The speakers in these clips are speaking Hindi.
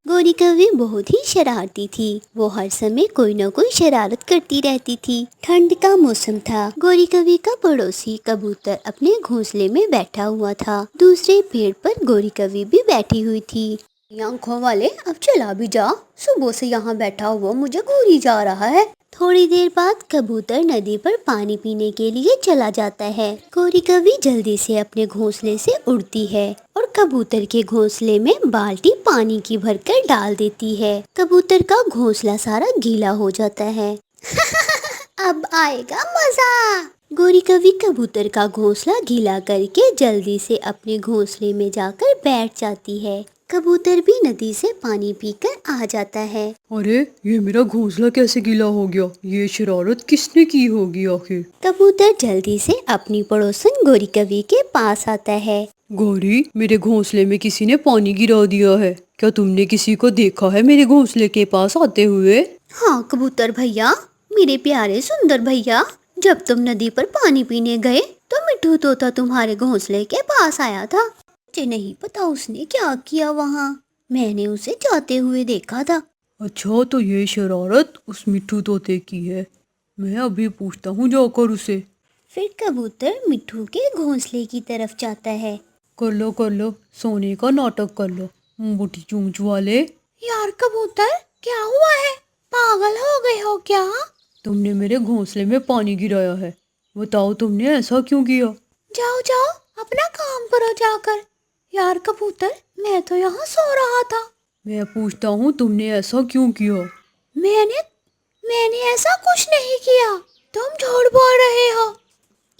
गोरी कौवी बहुत ही शरारती थी। वो हर समय कोई न कोई शरारत करती रहती थी। ठंड का मौसम था। गोरी कौवी का पड़ोसी कबूतर अपने घोंसले में बैठा हुआ था। दूसरे पेड़ पर गोरी कौवी भी बैठी हुई थी। आंखों वाले, अब चला भी जा, सुबह से यहाँ बैठा हुआ मुझे घूरी जा रहा है। थोड़ी देर बाद कबूतर नदी पर पानी पीने के लिए चला जाता है। गोरी कौवी जल्दी से अपने घोंसले से उड़ती है और कबूतर के घोंसले में बाल्टी पानी की भरकर डाल देती है। कबूतर का घोंसला सारा गीला हो जाता है। अब आएगा मजा। गोरी कौवी कबूतर का घोंसला गीला करके जल्दी से अपने घोंसले में जाकर बैठ जाती है। कबूतर भी नदी से पानी पीकर आ जाता है। अरे ये मेरा घोंसला कैसे गीला हो गया? ये शरारत किसने की होगी आखिर? कबूतर जल्दी से अपनी पड़ोसन गोरी कौवी के पास आता है। गौरी, मेरे घोंसले में किसी ने पानी गिरा दिया है। क्या तुमने किसी को देखा है मेरे घोंसले के पास आते हुए? हाँ कबूतर भैया, मेरे प्यारे सुंदर भैया, जब तुम नदी पर पानी पीने गए तो मिट्ठू तोता तुम्हारे घोंसले के पास आया था। मुझे नहीं पता उसने क्या किया वहाँ, मैंने उसे जाते हुए देखा था। अच्छा, तो ये शरारत उस मिट्ठू तोते की है। मैं अभी पूछता हूँ जाकर उसे। फिर कबूतर मिट्ठू के घोंसले की तरफ जाता है। कर लो, सोने का नाटक कर लो, बूटी चूंच वाले। यार कबूतर, क्या हुआ है? पागल हो गए हो क्या? तुमने मेरे घोंसले में पानी गिराया है। बताओ तुमने ऐसा क्यों किया? जाओ जाओ, अपना काम करो जाकर। यार कबूतर, मैं तो यहाँ सो रहा था। मैं पूछता हूँ तुमने ऐसा क्यों किया? मैंने ऐसा कुछ नहीं किया, तुम झूठ बोल रहे हो।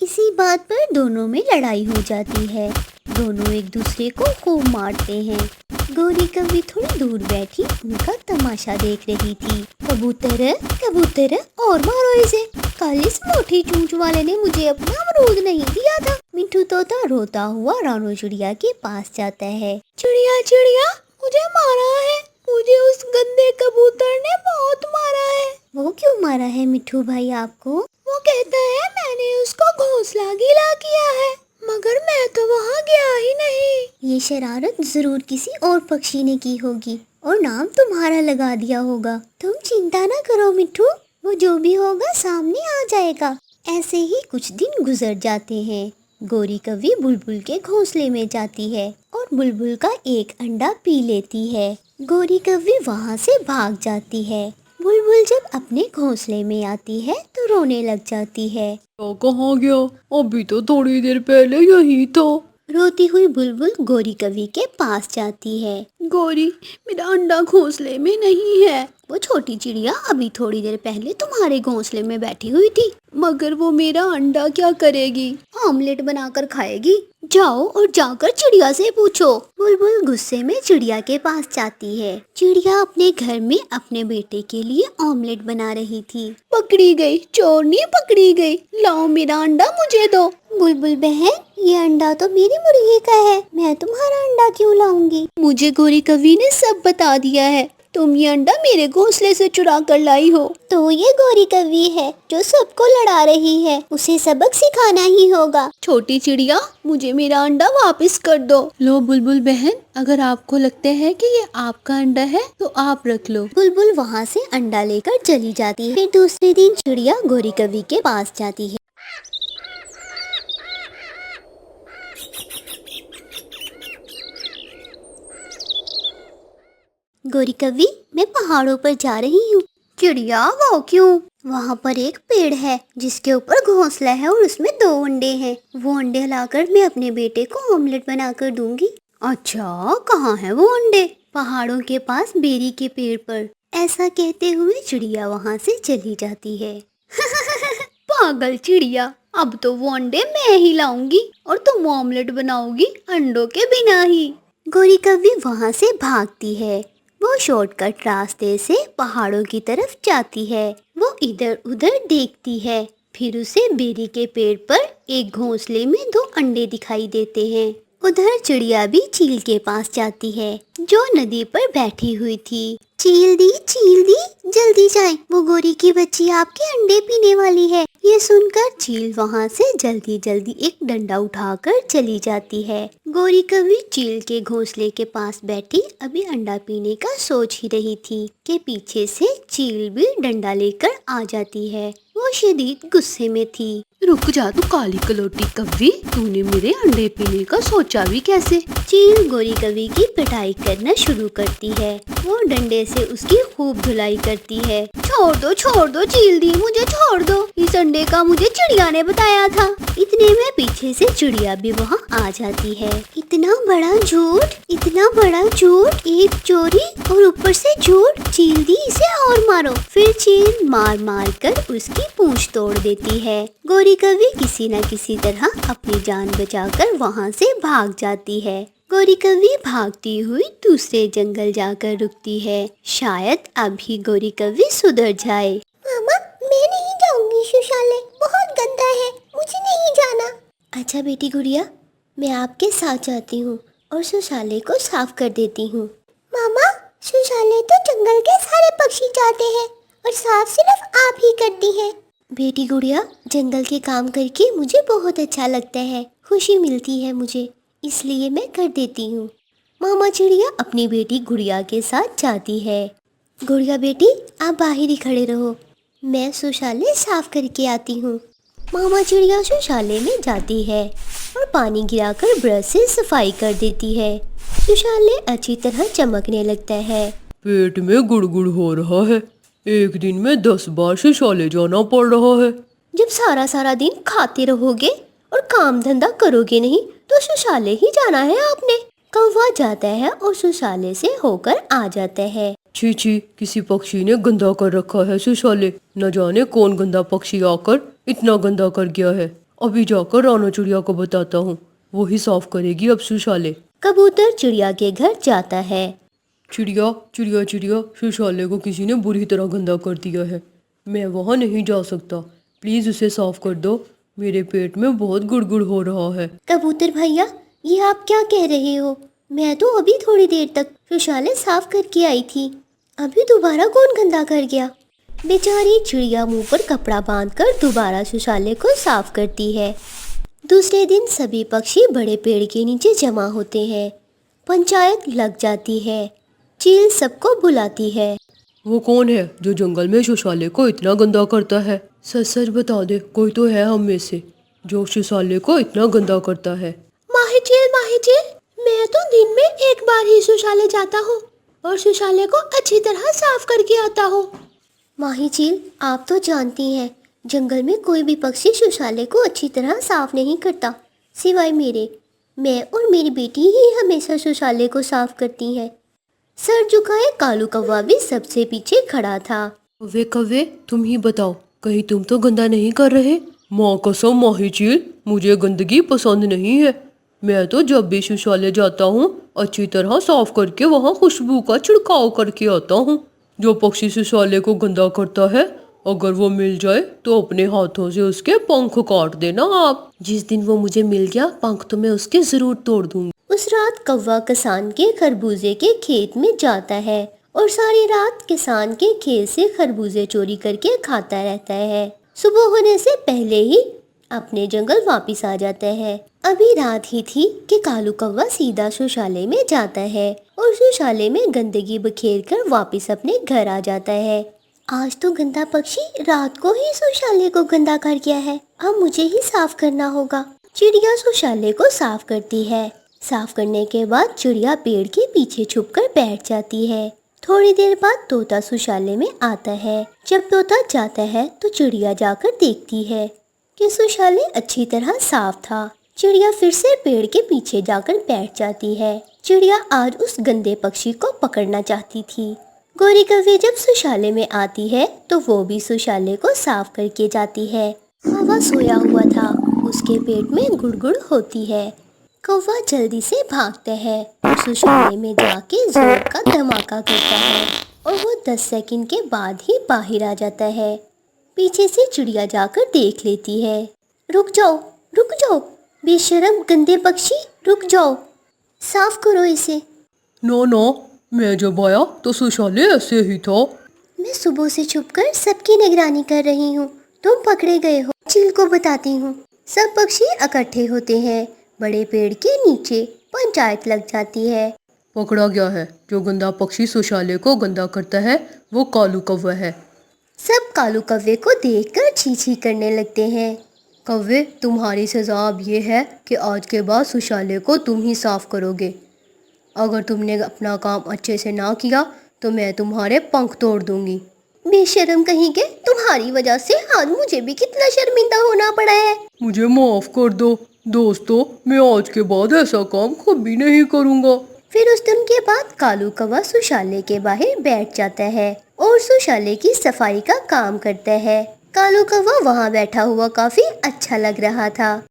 इसी बात पर दोनों में लड़ाई हो जाती है। दोनों एक दूसरे को खूब मारते हैं। गोरी कौवी थोड़ी दूर बैठी उनका तमाशा देख रही थी। कबूतर कबूतर, और मारो इसे, कल इस मोटी चूंच वाले ने मुझे अपना अमरूद नहीं दिया था। मिट्ठू तोता रोता हुआ रानो चिड़िया के पास जाता है। चिड़िया चिड़िया, मुझे मारा है, मुझे उस गंदे कबूतर ने बहुत मारा है। वो क्यों मारा है मिट्ठू भाई आपको? वो कहता है मैंने उसको घोंसला गीला किया है, मगर मैं तो वहाँ गया ही नहीं। ये शरारत जरूर किसी और पक्षी ने की होगी और नाम तुम्हारा लगा दिया होगा। तुम चिंता ना करो मिट्ठू, वो जो भी होगा सामने आ जाएगा। ऐसे ही कुछ दिन गुजर जाते हैं। गोरी कौवी बुलबुल के घोंसले में जाती है और बुलबुल का एक अंडा पी लेती है। गोरी कौवी वहाँ से भाग जाती है। बुलबुल जब अपने घोंसले में आती है तो रोने लग जाती है। तो कहाँ गया? अभी तो थोड़ी देर पहले यही था। रोती हुई बुलबुल गोरी कौवी के पास जाती है। गोरी, मेरा अंडा घोंसले में नहीं है। वो छोटी चिड़िया अभी थोड़ी देर पहले तुम्हारे घोंसले में बैठी हुई थी, मगर वो मेरा अंडा क्या करेगी? ऑमलेट बनाकर खाएगी। जाओ और जाकर चिड़िया से पूछो। बुलबुल गुस्से में चिड़िया के पास जाती है। चिड़िया अपने घर में अपने बेटे के लिए ऑमलेट बना रही थी। पकड़ी गई, चोरनी पकड़ी गई, लाओ मेरा अंडा मुझे दो। बुलबुल बहन, ये अंडा तो मेरी मुर्गी का है, मैं तुम्हारा अंडा क्यों लाऊंगी? मुझे गोरी कौवी ने सब बता दिया है, तुम ये अंडा मेरे घोंसले से चुरा कर लाई हो। तो ये गोरी कौवी है जो सबको लड़ा रही है, उसे सबक सिखाना ही होगा। छोटी चिड़िया, मुझे मेरा अंडा वापस कर दो। लो बुलबुल बहन, अगर आपको लगता है कि ये आपका अंडा है तो आप रख लो। बुलबुल वहाँ से अंडा लेकर चली जाती है। फिर दूसरे दिन चिड़िया गोरी कौवी के पास जाती है। गोरी कौवी, मैं पहाड़ों पर जा रही हूँ। चिड़िया, वो क्यों? वहाँ पर एक पेड़ है जिसके ऊपर घोंसला है और उसमें 2 अंडे हैं। वो अंडे लाकर मैं अपने बेटे को ऑमलेट बनाकर दूंगी। अच्छा, कहाँ है वो अंडे? पहाड़ों के पास बेरी के पेड़ पर। ऐसा कहते हुए चिड़िया वहाँ से चली जाती है। पागल चिड़िया, अब तो वो अंडे मैं ही लाऊंगी और तुम ऑमलेट बनाओगी अंडों के बिना ही। गोरी कौवी वहाँ से भागती है। वो शॉर्टकट रास्ते से पहाड़ों की तरफ जाती है। वो इधर उधर देखती है, फिर उसे बेरी के पेड़ पर एक घोंसले में 2 अंडे दिखाई देते हैं। उधर चिड़िया भी चील के पास जाती है जो नदी पर बैठी हुई थी। चील दी, जल्दी जाए, वो गोरी की बच्ची आपके अंडे पीने वाली है। ये सुनकर चील वहाँ से जल्दी जल्दी एक डंडा उठाकर चली जाती है। गोरी कौवी चील के घोंसले के पास बैठी अभी अंडा पीने का सोच ही रही थी कि पीछे से चील भी डंडा लेकर आ जाती है। वो शदीद गुस्से में थी। रुक जा तू काली कलोटी कव्वी, तूने मेरे अंडे पीने का सोचा भी कैसे? चील गोरी कौवी की पिटाई करना शुरू करती है। वो डंडे से उसकी खूब धुलाई करती है। छोड़ दो चील दी, मुझे छोड़ दो, इस अंडे का मुझे चिड़िया ने बताया था। इतने में पीछे से चिड़िया भी वहाँ आ जाती है। इतना बड़ा झूठ, एक चोरी और ऊपर से झूठ। चील दी, इसे और मारो। फिर चील मार कर उसकी पूंछ तोड़ देती है। गोरी कौवी किसी न किसी तरह अपनी जान बचाकर वहाँ से भाग जाती है। गोरी कौवी भागती हुई दूसरे जंगल जाकर रुकती है। शायद अभी गोरी कौवी सुधर जाए। मामा, मैं नहीं जाऊंगी शौचालय, बहुत गंदा है, मुझे नहीं जाना। अच्छा बेटी गुड़िया, मैं आपके साथ जाती हूँ और शौचालय को साफ कर देती हूँ। मामा, शौचालय तो जंगल के सारे पक्षी जाते हैं और साफ सिर्फ आप ही करती हैं। बेटी गुड़िया, जंगल के काम करके मुझे बहुत अच्छा लगता है, खुशी मिलती है मुझे, इसलिए मैं कर देती हूँ। मामा चिड़िया अपनी बेटी गुड़िया के साथ जाती है। गुड़िया बेटी, आप बाहर ही खड़े रहो, मैं शौचालय साफ करके आती हूँ। मामा चिड़िया शौचालय में जाती है और पानी गिराकर ब्रश से सफाई कर देती है। शौचालय अच्छी तरह चमकने लगता है। पेट में गुड़गुड़ हो रहा है, एक दिन में 10 बार शौचालय जाना पड़ रहा है। जब सारा दिन खाते रहोगे और काम धंधा करोगे नहीं तो शौचालय ही जाना है आपने। कौवा जाता है और शौचालय से होकर आ जाता है। छी, किसी पक्षी ने गंदा कर रखा है शौचालय। न जाने कौन गंदा पक्षी आकर इतना गंदा कर गया है। अभी जाकर राणा चिड़िया को बताता हूँ, वो ही साफ करेगी अब शौचालय। कबूतर चिड़िया के घर जाता है। चिड़िया, शौचालय को किसी ने बुरी तरह गंदा कर दिया है, मैं वहाँ नहीं जा सकता, प्लीज उसे साफ कर दो, मेरे पेट में बहुत गुड़गुड़ हो रहा है। कबूतर भैया, ये आप क्या कह रहे हो? मैं तो अभी थोड़ी देर तक शौचालय साफ करके आई थी, अभी दोबारा कौन गंदा कर गया? बेचारी चिड़िया मुंह पर कपड़ा बांधकर दोबारा शौचालय को साफ करती है। दूसरे दिन सभी पक्षी बड़े पेड़ के नीचे जमा होते हैं। पंचायत लग जाती है। चील सबको बुलाती है। वो कौन है जो जंगल में शौचालय को इतना गंदा करता है? सच बता दे, कोई तो है हम में से जो शौचालय को इतना गंदा करता है। माही चील, मैं तो दिन में एक बार ही शौचालय जाता हूँ और शौचालय को अच्छी तरह साफ करके आता हूँ। माही चील, आप तो जानती हैं जंगल में कोई भी पक्षी शौचालय को अच्छी तरह साफ नहीं करता, सिवाय मेरे। मैं और मेरी बेटी ही हमेशा शौचालय को साफ करती हैं। सर झुकाए कालू कौवा भी सबसे पीछे खड़ा था। कव्वे, तुम ही बताओ, कहीं तुम तो गंदा नहीं कर रहे? माँ कसम माही चील, मुझे गंदगी पसंद नहीं है। मैं तो जब भी शौचालय जाता हूँ अच्छी तरह साफ करके वहाँ खुशबू का छिड़काव करके आता हूँ। जो पक्षी शौचालय को गंदा करता है, अगर वो मिल जाए तो अपने हाथों से उसके पंख काट देना आप। जिस दिन वो मुझे मिल गया, पंख तो मैं उसके जरूर तोड़ दूंगी। उस रात कौवा किसान के खरबूजे के खेत में जाता है और सारी रात किसान के खेत से खरबूजे चोरी करके खाता रहता है। सुबह होने से पहले ही अपने जंगल वापस आ जाता है। अभी रात ही थी कि कालू कौवा सीधा शौचालय में जाता है और शौचालय में गंदगी बखेर कर वापस अपने घर आ जाता है। आज तो गंदा पक्षी रात को ही शौचालय को गंदा कर गया है, अब मुझे ही साफ करना होगा। चिड़िया शौचालय को साफ करती है। साफ करने के बाद चिड़िया पेड़ के पीछे छुपकर बैठ जाती है। थोड़ी देर बाद तोता शौचालय में आता है। जब तोता जाता है तो चिड़िया जाकर देखती है कि शौचालय अच्छी तरह साफ था। चिड़िया फिर से पेड़ के पीछे जाकर बैठ जाती है। चिड़िया आज उस गंदे पक्षी को पकड़ना चाहती थी। गोरी कौवी जब शौचालय में आती है तो वो भी शौचालय को साफ करके जाती है। कौवा सोया हुआ था, उसके पेट में गुड़गुड़ होती है। कौवा जल्दी से भागता है और शौचालय में जाके जोर का धमाका करता है और वो 10 सेकंड के बाद ही बाहर आ जाता है। पीछे से चिड़िया जाकर देख लेती है। रुक जाओ, बेशरम गंदे पक्षी, रुक जाओ, साफ करो इसे। नो, मैं जब आया तो शौचालय ऐसे ही था। मैं सुबह से छुपकर सबकी निगरानी कर रही हूँ, तुम पकड़े गए हो। चील को बताती हूँ। सब पक्षी इकट्ठे होते हैं। बड़े पेड़ के नीचे पंचायत लग जाती है। पकड़ा गया है। जो गंदा पक्षी शौचालय को गंदा करता है वो कालू कौवा है। सब कालू कौवे को देखकर छी छी करने लगते हैं। कौवे, तुम्हारी सजा अब ये है कि आज के बाद शौचालय को तुम ही साफ करोगे। अगर तुमने अपना काम अच्छे से ना किया तो मैं तुम्हारे पंख तोड़ दूंगी। बेशर्म कहीं के, तुम्हारी वजह से आज मुझे भी कितना शर्मिंदा होना पड़ा है। मुझे माफ कर दो दोस्तों, मैं आज के बाद ऐसा काम कभी नहीं करूंगा। फिर उस दिन के बाद कालू कौवा शौचालय के बाहर बैठ जाता है और शौचालय की सफाई का काम करता है। कालू कौवा वहाँ बैठा हुआ काफी अच्छा लग रहा था।